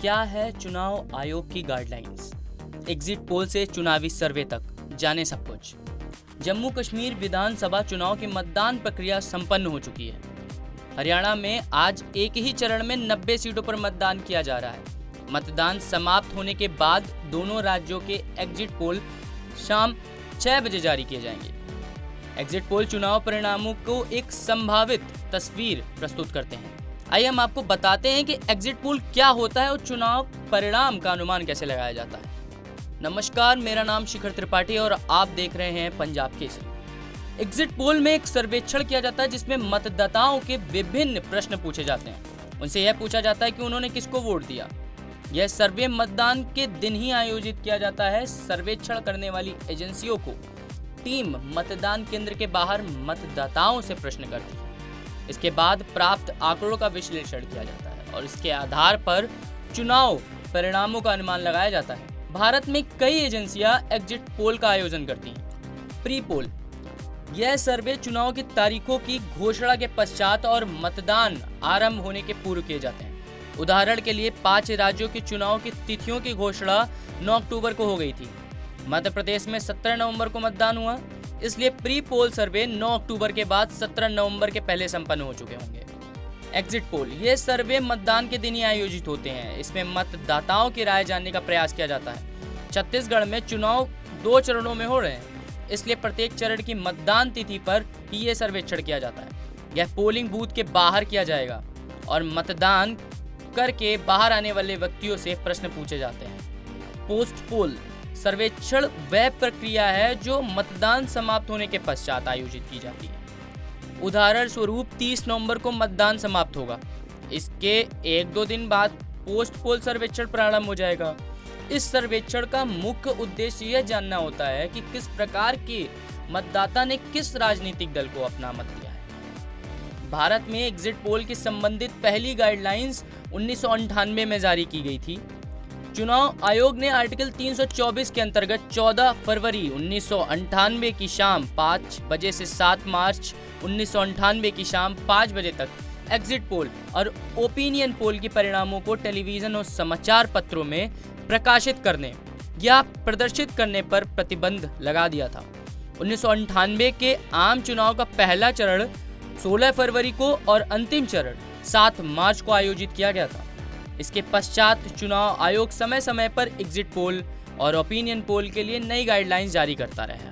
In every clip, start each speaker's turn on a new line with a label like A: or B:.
A: क्या है चुनाव आयोग की गाइडलाइंस? एग्जिट पोल से चुनावी सर्वे तक, जाने सब कुछ। जम्मू कश्मीर विधानसभा चुनाव की मतदान प्रक्रिया संपन्न हो चुकी है। हरियाणा में आज एक ही चरण में 90 सीटों पर मतदान किया जा रहा है। मतदान समाप्त होने के बाद दोनों राज्यों के एग्जिट पोल शाम 6 बजे जारी किए जाएंगे। एग्जिट पोल चुनाव परिणामों को एक संभावित तस्वीर प्रस्तुत करते हैं। आइए हम आपको बताते हैं कि एग्जिट पोल क्या होता है और चुनाव परिणाम का अनुमान कैसे लगाया जाता है। नमस्कार, मेरा नाम शिखर त्रिपाठी और आप देख रहे हैं पंजाब केसरी। एग्जिट पोल में एक सर्वेक्षण किया जाता है जिसमें मतदाताओं के विभिन्न प्रश्न पूछे जाते हैं। उनसे यह पूछा जाता है कि उन्होंने किसको वोट दिया। यह सर्वे मतदान के दिन ही आयोजित किया जाता है। सर्वेक्षण करने वाली एजेंसियों को टीम मतदान केंद्र के बाहर मतदाताओं से प्रश्न करती है। इसके बाद प्राप्त आंकड़ों का विश्लेषण किया जाता है और इसके आधार पर चुनाव परिणामों का अनुमान लगाया जाता है। भारत में कई एजेंसियां एग्जिट पोल का आयोजन करती हैं। प्री पोल, यह सर्वे चुनाव की तारीखों की घोषणा के पश्चात और मतदान आरंभ होने के पूर्व किए जाते हैं। उदाहरण के लिए 5 राज्यों के चुनाव की तिथियों की घोषणा 9 अक्टूबर को हो गई थी। मध्य प्रदेश में 17 नवंबर को मतदान हुआ, इसलिए प्री पोल सर्वे 9 अक्टूबर के बाद 17 नवंबर के पहले संपन्न हो चुके होंगे। एग्जिट पोल, ये सर्वे मतदान के दिन ही आयोजित होते हैं। इसमें मतदाताओं की राय जानने का प्रयास किया जाता है। छत्तीसगढ़ में चुनाव 2 चरणों में हो रहे हैं, इसलिए प्रत्येक चरण की मतदान तिथि पर ही ये सर्वेक्षण किया जाता है। यह पोलिंग बूथ के बाहर किया जाएगा और मतदान करके बाहर आने वाले व्यक्तियों से प्रश्न पूछे जाते हैं। पोस्ट पोल सर्वेक्षण वह प्रक्रिया है जो मतदान समाप्त होने के पश्चात आयोजित की जाती है। उदाहरण स्वरूप 30 नवंबर को मतदान समाप्त होगा। इसके 1-2 दिन बाद पोस्ट पोल सर्वेक्षण प्रारंभ हो जाएगा। इस सर्वेक्षण का मुख्य उद्देश्य यह जानना होता है कि किस प्रकार के मतदाता ने किस राजनीतिक दल को अपना मत दिया है। भारत में एग्जिट पोल की संबंधित पहली गाइडलाइंस 1998 में जारी की गई थी। चुनाव आयोग ने आर्टिकल 324 के अंतर्गत 14 फरवरी 1998 की शाम 5 बजे से 7 मार्च 1998 की शाम 5 बजे तक एग्जिट पोल और ओपिनियन पोल के परिणामों को टेलीविजन और समाचार पत्रों में प्रकाशित करने या प्रदर्शित करने पर प्रतिबंध लगा दिया था। 1998 के आम चुनाव का पहला चरण 16 फरवरी को और अंतिम चरण 7 मार्च को आयोजित किया गया था। इसके पश्चात चुनाव आयोग समय समय पर एग्जिट पोल और ओपिनियन पोल के लिए नई गाइडलाइंस जारी करता रहा है।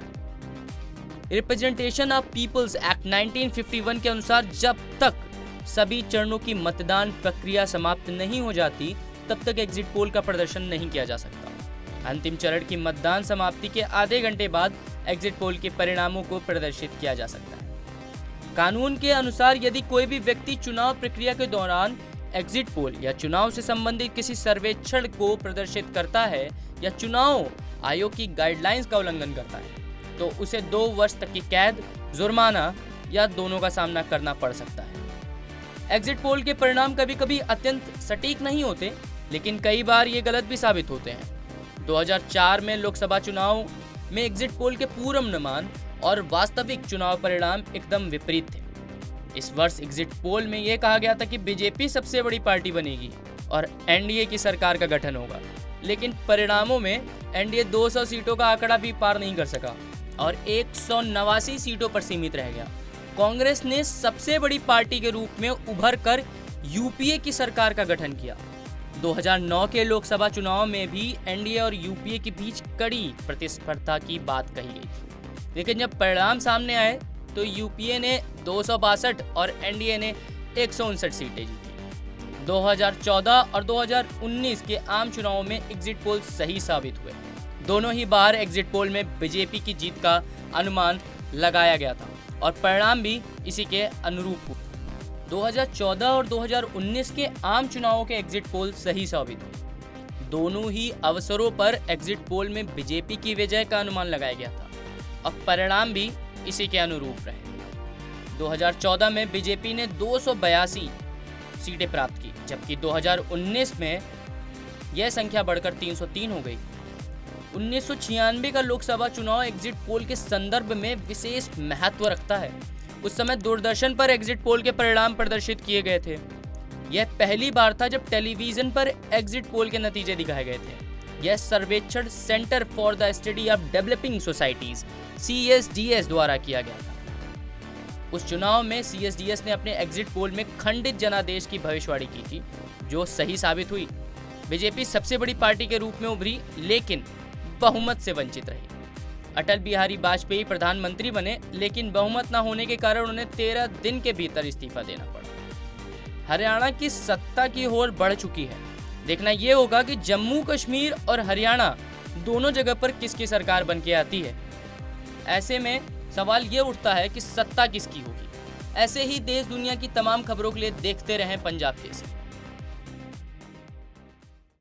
A: रिप्रेजेंटेशन ऑफ पीपल्स एक्ट 1951 के अनुसार जब तक सभी चरणों की मतदान प्रक्रिया समाप्त नहीं हो जाती तब तक एग्जिट पोल का प्रदर्शन नहीं किया जा सकता। अंतिम चरण की मतदान समाप्ति के आधे घंटे बाद एग्जिट पोल के परिणामों को प्रदर्शित किया जा सकता है। कानून के अनुसार यदि कोई भी व्यक्ति चुनाव प्रक्रिया के दौरान एग्जिट पोल या चुनाव से संबंधित किसी सर्वेक्षण को प्रदर्शित करता है या चुनाव आयोग की गाइडलाइंस का उल्लंघन करता है तो उसे 2 वर्ष तक की कैद, जुर्माना या दोनों का सामना करना पड़ सकता है। एग्जिट पोल के परिणाम कभी कभी अत्यंत सटीक नहीं होते, लेकिन कई बार ये गलत भी साबित होते हैं। 2004 में लोकसभा चुनाव में एग्जिट पोल के पूर्वानुमान और वास्तविक चुनाव परिणाम एकदम विपरीत थे। इस वर्ष एग्जिट पोल में यह कहा गया था कि बीजेपी सबसे बड़ी पार्टी बनेगी और एनडीए की सरकार का गठन होगा, लेकिन परिणामों में एनडीए 200 सीटों का आंकड़ा भी पार नहीं कर सका और 189 सीटों पर सीमित रह गया। कांग्रेस ने सबसे बड़ी पार्टी के रूप में उभर कर यूपीए की सरकार का गठन किया। 2009 के लोकसभा चुनाव में भी एनडीए और यूपीए के बीच कड़ी प्रतिस्पर्धा की बात कही गई थी, लेकिन जब परिणाम सामने आए तो यूपीए ने 262 और एनडीए ने 159 सीटें जीती। 2014 और 2019 के आम चुनावों में एग्जिट पोल सही साबित हुए। दोनों ही बार एग्जिट पोल में बीजेपी की जीत का अनुमान लगाया गया था और परिणाम भी इसी के अनुरूप हुए। 2014 और 2019 के आम चुनावों के एग्जिट पोल सही साबित हुए। दोनों ही अवसरों पर एग्जिट पोल में बीजेपी की विजय का अनुमान लगाया गया था और परिणाम भी इसी के अनुरूप रहे। 2014 में बीजेपी ने 282 सीटें प्राप्त की, जबकि 2019 में यह संख्या बढ़कर 303 हो गई। 1996 का लोकसभा चुनाव एग्जिट पोल के संदर्भ में विशेष महत्व रखता है। उस समय दूरदर्शन पर एग्जिट पोल के परिणाम प्रदर्शित किए गए थे। यह पहली बार था जब टेलीविजन पर एग्जिट पोल के नतीजे दिखाए गए थे। यह सर्वेक्षण centre for the study of developing societies CSDS द्वारा किया गया था। उस चुनाव में CSDS ने अपने एग्जिट पोल में खंडित जनादेश की भविष्यवाणी की थी, जो सही साबित हुई। बीजेपी सबसे बड़ी पार्टी के रूप में उभरी, लेकिन बहुमत से वंचित रही। अटल बिहारी वाजपेयी प्रधानमंत्री बने, लेकिन बहुमत न होने के कारण उन्हें 13 दिन के भीतर इस्तीफा देना पड़ा। हरियाणा की सत्ता की ओर बढ़ चुकी है। देखना यह होगा कि जम्मू कश्मीर और हरियाणा दोनों जगह पर किसकी सरकार बन के आती है। ऐसे में सवाल ये उठता है कि सत्ता किसकी होगी। ऐसे ही देश दुनिया की तमाम खबरों के लिए देखते रहें पंजाब केसरी।